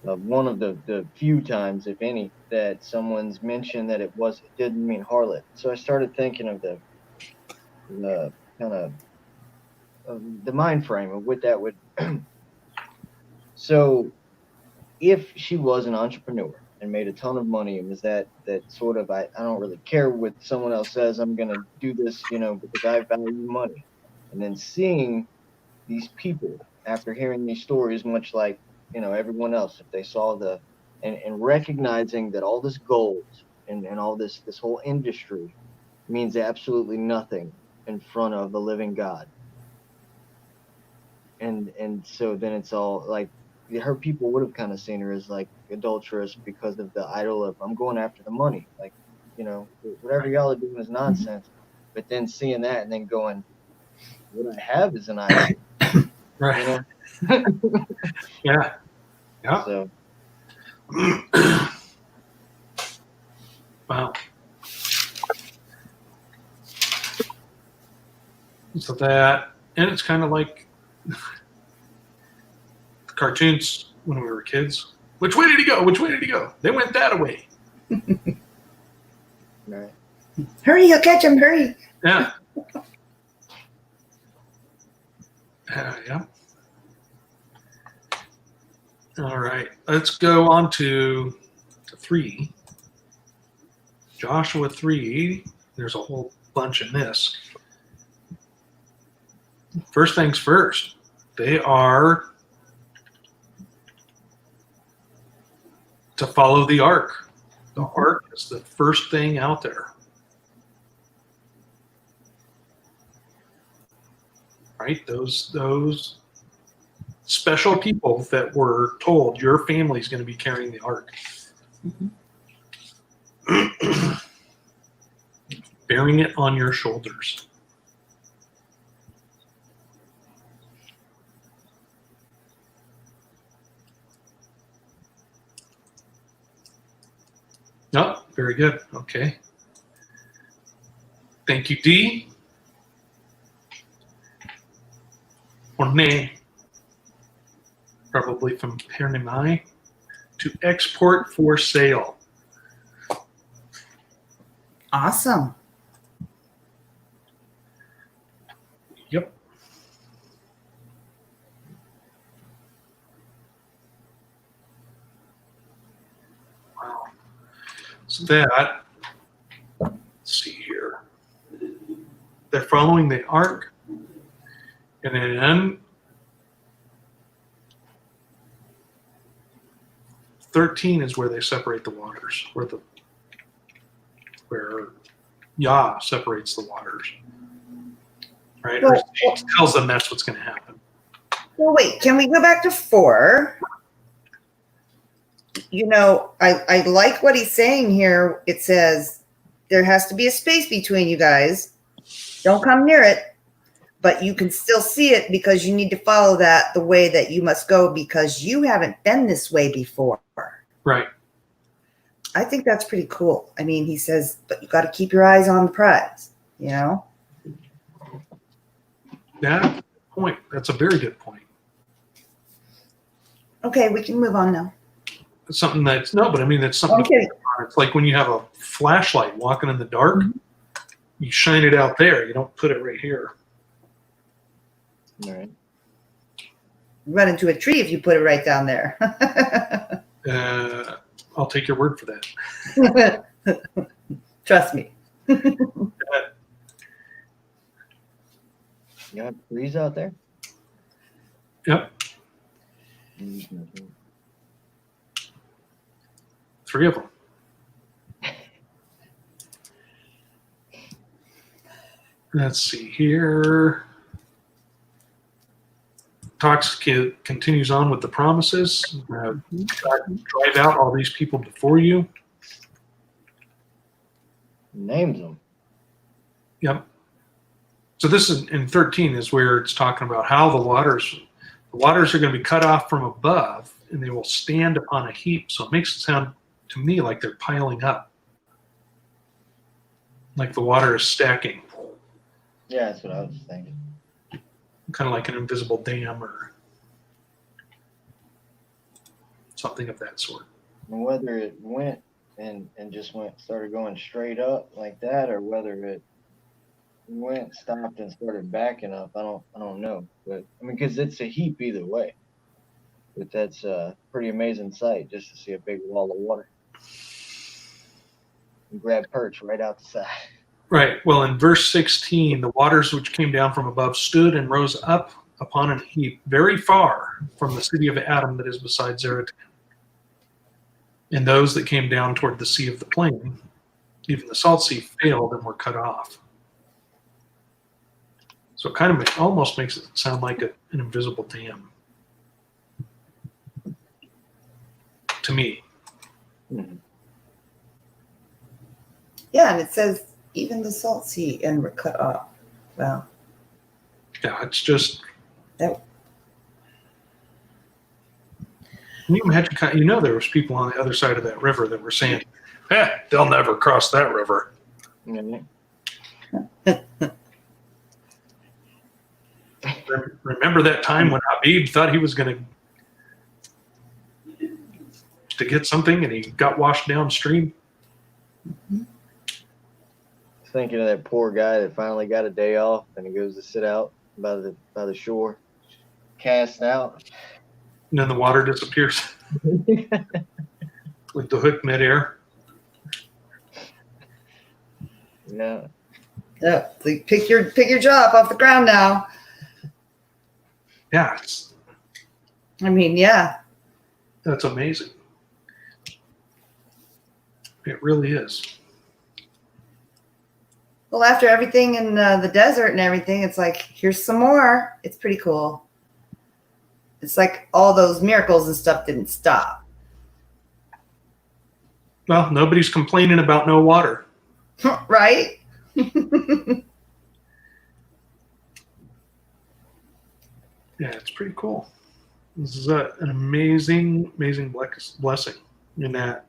one of the few times, if any, that someone's mentioned that it didn't mean harlot. So I started thinking of the kind of the mind frame of what that would. So if she was an entrepreneur and made a ton of money, and was that sort of, I don't really care what someone else says, I'm going to do this, because I value money. And then seeing these people, after hearing these stories, much like, everyone else, if they saw and recognizing that all this gold and all this whole industry means absolutely nothing in front of the living God. And so then it's all like, her people would have kind of seen her as like adulterous because of the idol of, I'm going after the money, like, whatever y'all are doing is nonsense. But then seeing that and then going, what I have is an idol. Right. Yeah. Yeah. So Wow. So that, and it's kind of like cartoons when we were kids. Which way did he go? Which way did he go? They went that way. Right. Hurry, he'll catch him. Hurry. Yeah. Yeah. All right. Let's go on to 3. Joshua 3. There's a whole bunch in this. First things first. They are to follow the ark. The ark is the first thing out there. Right? Those special people that were told your family's going to be carrying the ark. Bearing it on your shoulders. Oh, very good. Okay. Thank you, D. Or nay, probably from Pernamai, to export for sale. Awesome. Yep. Wow. So that, let's see here. They're following the ark, and then 13 is where they separate the waters, where Yah separates the waters. Right? Or he tells them that's what's going to happen. Well, wait, can we go back to 4? You know, I like what he's saying here. It says there has to be a space between you guys. Don't come near it, but you can still see it because you need to follow that the way that you must go because you haven't been this way before. Right. I think that's pretty cool. I mean, he says, but you got to keep your eyes on the prize, you know? Yeah, point. That's a very good point. Okay, we can move on now. It's something that's no, but I mean, it's something. Okay. It's like when you have a flashlight walking in the dark, you shine it out there. You don't put it right here. All right. Run into a tree if you put it right down there. I'll take your word for that. Trust me. You got trees out there? Yep. 3 of them. Let's see here. Continues on with the promises. Drive out all these people before you. Names them. Yep. So this is in 13 is where it's talking about how the waters are going to be cut off from above and they will stand upon a heap. So it makes it sound to me like they're piling up. Like the water is stacking. Yeah, that's what I was thinking. Kind of like an invisible dam or something of that sort. And whether it went and started going straight up like that, or whether it went, stopped, and started backing up, I don't know. But I mean, because it's a heap either way. But that's a pretty amazing sight just to see a big wall of water. And grab perch right out the side. Right. Well, in verse 16, the waters which came down from above stood and rose up upon a heap very far from the city of Adam that is beside Zeratan. And those that came down toward the sea of the plain, even the salt sea, failed and were cut off. So it kind of almost makes it sound like an invisible dam. To me. Mm-hmm. Yeah, and it says even the salt sea and were cut off. Wow. Yeah, it's just. That. Can you imagine? You know, there was people on the other side of that river that were saying, they'll never cross that river. Mm-hmm. Remember that time when Habib thought he was going to to get something, and he got washed downstream. Thinking of that poor guy that finally got a day off, and he goes to sit out by the shore, cast out. And then the water disappears with the hook midair. Yeah. Yeah, like pick your jaw up off the ground now. Yeah, I mean, yeah. that's amazing. It really is. Well, after everything in the desert and everything, it's like, here's some more. It's pretty cool. It's like all those miracles and stuff didn't stop. Well, nobody's complaining about no water. Right? Yeah, it's pretty cool. This is an amazing blessing in that.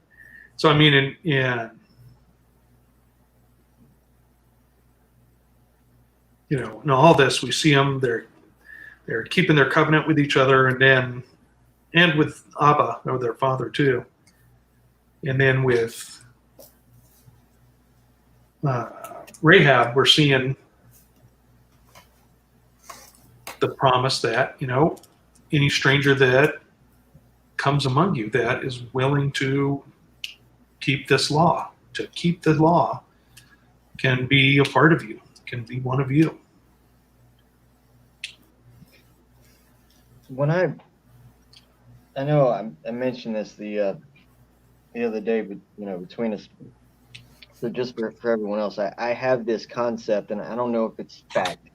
So, I mean, in in all this, we see them. They're keeping their covenant with each other, and with Abba, or their father too, and then with Rahab, we're seeing the promise that any stranger that comes among you that is willing to keep this law, can be a part of you, can be one of you. When I know I mentioned this the other day, but between us, so just for everyone else, I have this concept, and I don't know if it's fact,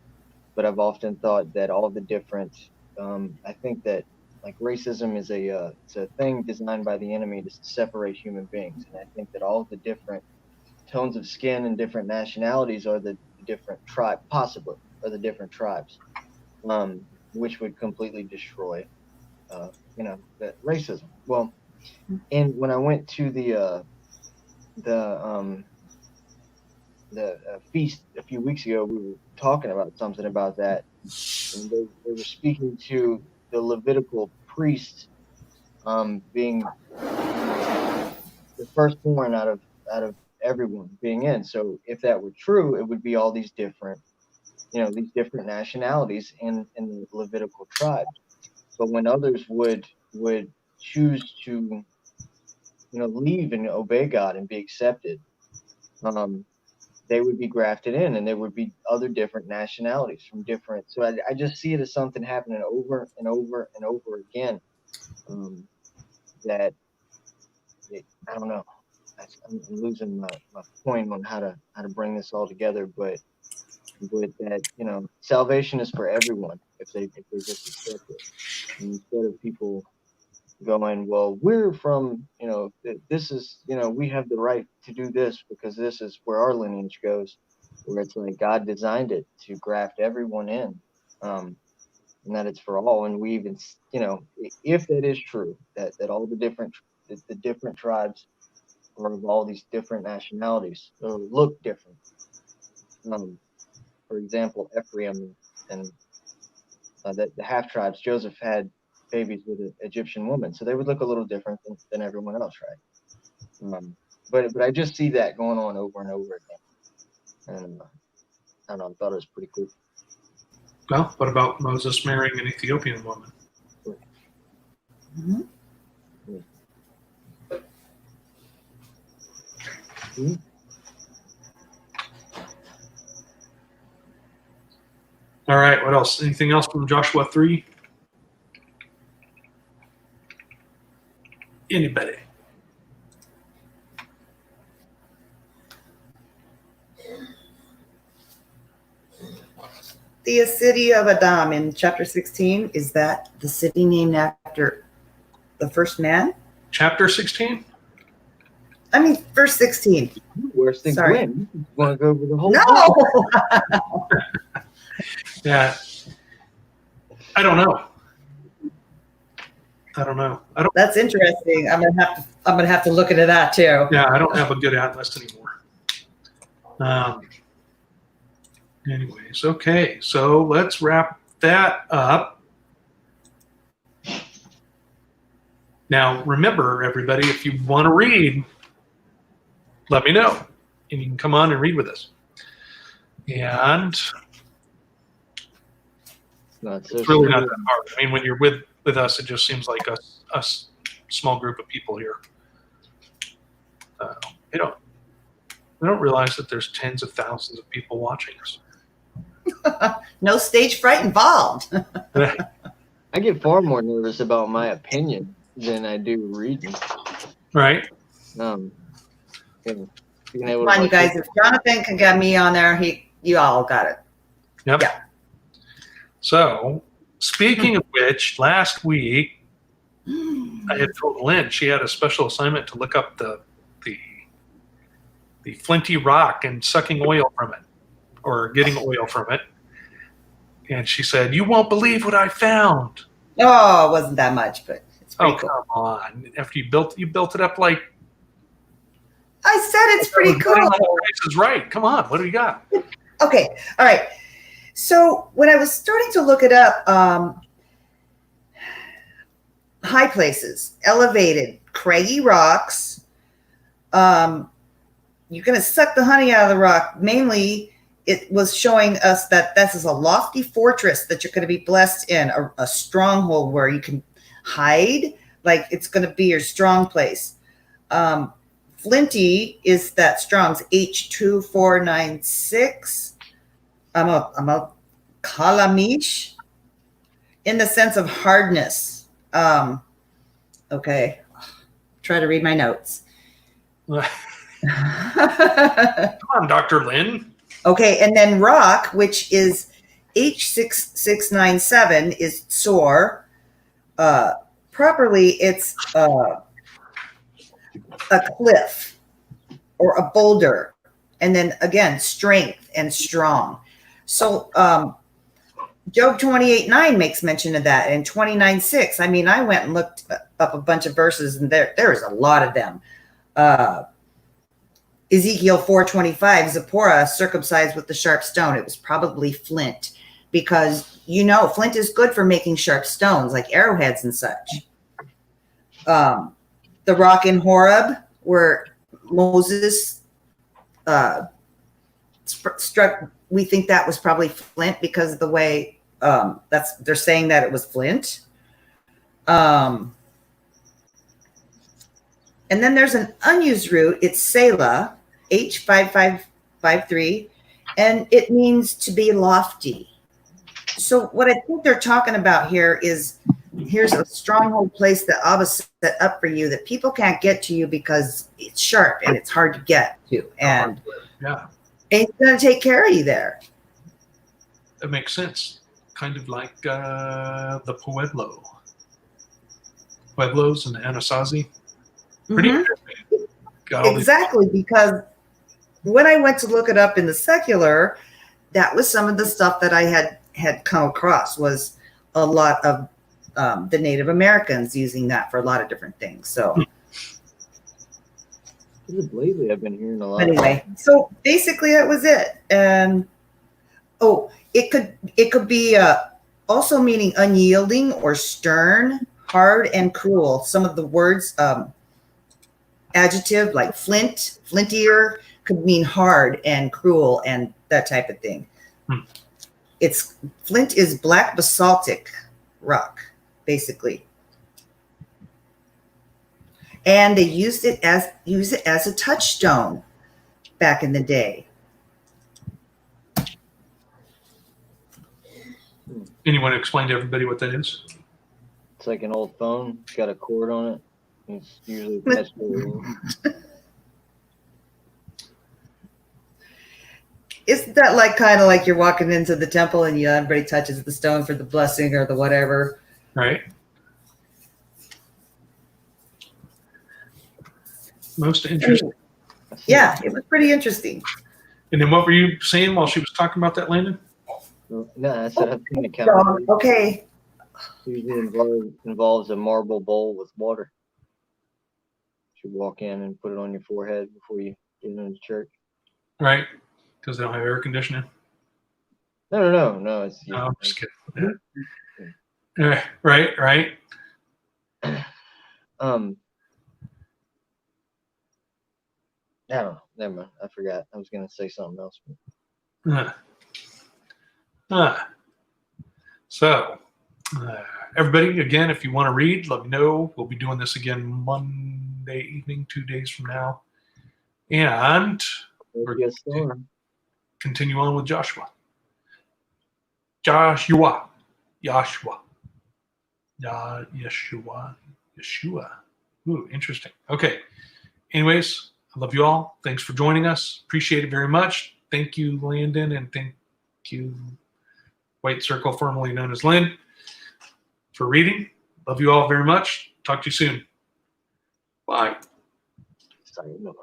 but I've often thought that all the different, I think that like racism is it's a thing designed by the enemy to separate human beings, and I think that all the different tones of skin and different nationalities are the different tribe, possibly, or the different tribes, which would completely destroy, that racism. Well, and when I went to the feast a few weeks ago, we were talking about something about that, and they were speaking to the Levitical priest, being the firstborn out of everyone being in. So if that were true, it would be all these different nationalities in the Levitical tribe. But when others would choose to leave and obey God and be accepted, they would be grafted in, and there would be other different nationalities from different. So I just see it as something happening over and over and over again. That I don't know. I'm losing my point on how to bring this all together, but that salvation is for everyone if they just accept it, and instead of people going, well, we're from this is we have the right to do this because this is where our lineage goes, where it's like God designed it to graft everyone in, and that it's for all. And we even if that is true, that all the different tribes are of all these different nationalities or look different, for example, Ephraim and the half tribes, Joseph had babies with an Egyptian woman, so they would look a little different than everyone else, right? But I just see that going on over and over again, and I don't know, I thought it was pretty cool. Well, what about Moses marrying an Ethiopian woman? Mm-hmm. Mm-hmm. All right, what else? Anything else from Joshua 3? Anybody? The city of Adam in chapter 16, is that the city named after the first man? Chapter 16? I mean, verse 16. Worse than Sorry. Gwen. You want to go over the whole No! Yeah. I don't know. That's interesting. I'm gonna have to look into that too. Yeah, I don't have a good atlas anymore. Anyways, okay, so let's wrap that up. Now, remember, everybody, if you want to read, let me know, and you can come on and read with us. And it's really not that hard. I mean, when you're with us, it just seems like us small group of people here. We don't realize that there's tens of thousands of people watching us. No stage fright involved. I get far more nervous about my opinion than I do reading. Right. Being able Come on, you guys. If Jonathan can get me on there, you all got it. Yep. Yeah. So, speaking of which, last week I had told Lynn she had a special assignment to look up the flinty rock and sucking oil from it, or getting oil from it. And she said, "You won't believe what I found." Oh, it wasn't that much, but it's pretty cool. Come on! After you built it up like I said, it's pretty cool. Price is Right. Come on, what do you got? Okay, all right. So when I was starting to look it up, high places, elevated, craggy rocks. You're going to suck the honey out of the rock. Mainly, it was showing us that this is a lofty fortress that you're going to be blessed in, a stronghold where you can hide, like it's going to be your strong place. Flinty is that Strong's H2496. I'm a kalamish in the sense of hardness. Okay, try to read my notes. Come on, Dr. Lynn. Okay, and then rock, which is H6697, is Tsor. Properly, it's a cliff or a boulder. And then again, strength and strong. So Job 28:9 makes mention of that, and 29:6. I mean, I went and looked up a bunch of verses, and there is a lot of them. Ezekiel 4:25, Zipporah circumcised with the sharp stone. It was probably flint, because flint is good for making sharp stones like arrowheads and such. The rock in Horeb where Moses struck, we think that was probably flint because of the way they're saying that it was flint. And then there's an unused root. It's Selah, H5553, and it means to be lofty. So what I think they're talking about here is, here's a stronghold place that Abba set up for you that people can't get to you because it's sharp and it's hard to get to. And he's going to take care of you there. That makes sense. Kind of like the Pueblos and Anasazi. Pretty exactly, because when I went to look it up in the secular, that was some of the stuff that I had come across, was a lot of the Native Americans using that for a lot of different things. So lately I've been hearing a lot. Anyway, so basically that was it. And it could be also meaning unyielding or stern, hard, and cruel. Some of the words, adjective like flint, flintier, could mean hard and cruel and that type of thing. Flint is black basaltic rock, basically. And they use it as a touchstone back in the day. Anyone explain to everybody what that is? It's like an old phone. It's got a cord on it. It's usually attached to a ring. Isn't that like kind of like you're walking into the temple and everybody touches the stone for the blessing or the whatever? Right. Most interesting. Yeah, it was pretty interesting. And then what were you saying while she was talking about that, Landon? No, I said I've seen the calendar. Okay. Usually involves a marble bowl with water. You walk in and put it on your forehead before you get into church. Right. Because they don't have air conditioning. No. It's I'm just kidding. Yeah. Right. I don't know. Never mind. I forgot. I was gonna say something else. Uh, uh. So, everybody, again, if you want to read, let me know. We'll be doing this again Monday evening, 2 days from now. And we're Maybe a going to storm. continue on with Joshua. Yeshua. Ooh, interesting. Okay. Anyways, I love you all. Thanks for joining us. Appreciate it very much. Thank you, Landon, and thank you, White Circle, formerly known as Lynn, for reading. Love you all very much. Talk to you soon. Bye. Sayonara.